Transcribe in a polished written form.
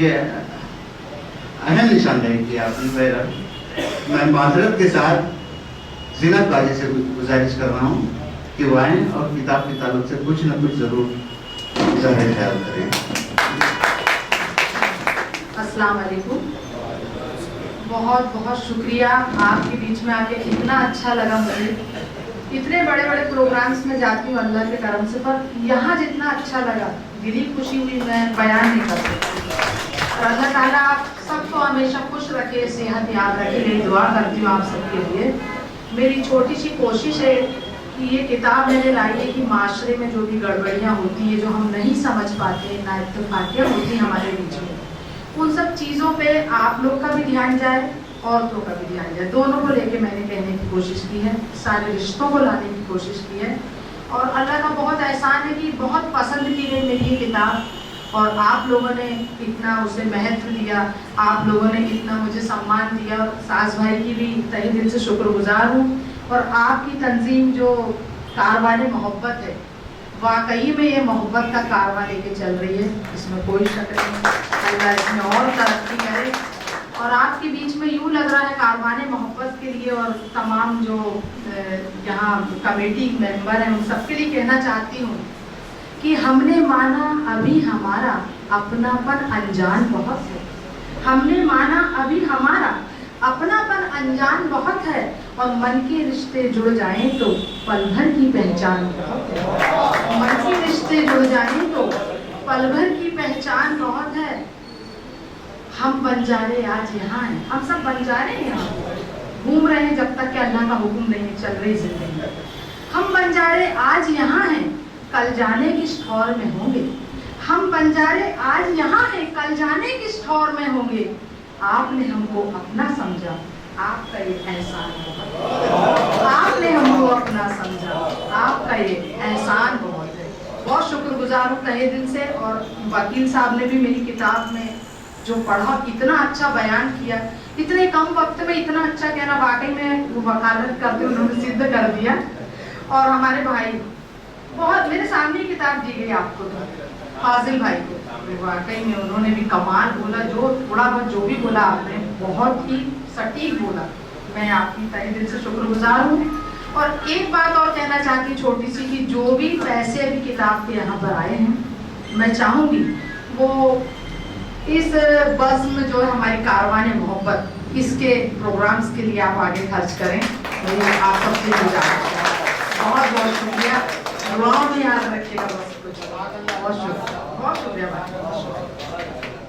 یہ اہم نشاندہی کی آپ نے میرا. میں معذرت کے ساتھ زینت باجی سے گزارش کر رہا ہوں کہ وہ آئیں اور کتاب کے تعلق سے کچھ نہ کچھ ضرور ظاہر خیال کریں. السلام علیکم. بہت بہت شکریہ. آپ کے بیچ میں آ کے اتنا اچھا لگا مجھے. اتنے بڑے بڑے پروگرامس میں جاتی ہوں اللہ کے کرم سے, پر یہاں جتنا اچھا لگا, دلی خوشی ہوئی, میں بیان نہیں کر سکتی. اور اللہ تعالیٰ آپ سب کو ہمیشہ خوش رکھے, صحت یاد رکھے. یہی دعا کرتی ہوں آپ سب کے لیے. میری چھوٹی سی کوشش ہے کہ یہ کتاب میں نے لائی ہے کہ معاشرے میں جو بھی گڑبڑیاں ہوتی ہیں, جو ہم نہیں سمجھ پاتے, نا اتفاقیاں ہوتی ہیں ہمارے بیچ میں, ان سب چیزوں پہ آپ لوگ کا بھی دھیان جائے, عورتوں کا بھی دھیان جائے. دونوں کو لے کے میں نے کہنے کی کوشش کی ہے, سارے رشتوں کو لانے کی کوشش کی ہے. اور اللہ کا بہت احسان ہے کہ بہت پسند کی گئی میری یہ کتاب, اور آپ لوگوں نے اتنا اسے مہتو دیا, آپ لوگوں نے اتنا مجھے سمان دیا. اور ساز بھائی کی بھی تہہ دل سے شکر گزار ہوں. اور آپ کی تنظیم جو کاروان محبت ہے, واقعی میں یہ محبت کا کارواں لے کے چل رہی ہے, اس میں کوئی شک نہیں. اللہ اس میں اور ترقی کرے. اور آپ کے بیچ میں یوں لگ رہا ہے کاروان محبت کے لیے, اور تمام جو یہاں کمیٹی ممبر ہیں ان سب کے لیے کہنا چاہتی ہوں کہ ہم نے مانا ابھی ہمارا اپنا پن انجان بہت ہے. ہم نے مانا ابھی ہمارا اپنا پن انجان بہت ہے, اور من کے رشتے جڑ جائیں تو پل بھر کی پہچان بہت ہے. من کے رشتے جڑ جائیں تو پل بھر کی پہچان بہت ہے. ہم بنجارے آج یہاں ہیں, ہم سب بنجارے یہاں گھوم رہے ہیں جب تک کہ اللہ کا حکم نہیں چل رہی زندگی. ہم بنجارے آج یہاں ہیں, کل جانے کس ٹھور میں ہوں گے. ہم بنجارے آج یہاں ہیں, کل جانے کس ٹھور میں ہوں گے. آپ نے ہم کو اپنا سمجھا, آپ کا یہ احسان بہت. آپ نے ہم کو اپنا سمجھا, آپ کا یہ احسان بہت ہے. بہت شکر گزار ہوں تہہ دل سے. اور وکیل صاحب نے بھی میری کتاب میں جو پڑھا, اتنا اچھا بیان کیا, اتنے کم وقت میں اتنا اچھا کہنا, واقعی میں وکالت کرتے انہوں نے سدھ کر دیا. اور ہمارے بھائی بہت, میرے سامنے کتاب دی گئی آپ کو, تو فاضل بھائی کو, واقعی میں انہوں نے بھی کمال بولا. جو تھوڑا بہت جو بھی بولا آپ نے بہت ہی سٹیک بولا. میں آپ کی تہہ دل سے شکر گزار ہوں. اور ایک بات اور کہنا چاہتی ہوں چھوٹی سی, کہ جو بھی پیسے ابھی کتاب کے یہاں پر آئے ہیں, میں چاہوں گی وہ اس بس میں جو ہے ہماری کاروان محبت, اس کے پروگرامز کے لیے آپ آگے خرچ کریں. آپ سب سے گزارش ہے. بہت بہت شکریہ. دعاؤں میں یاد رکھیے گا بس کچھ. بہت شکریہ, بہت شکریہ.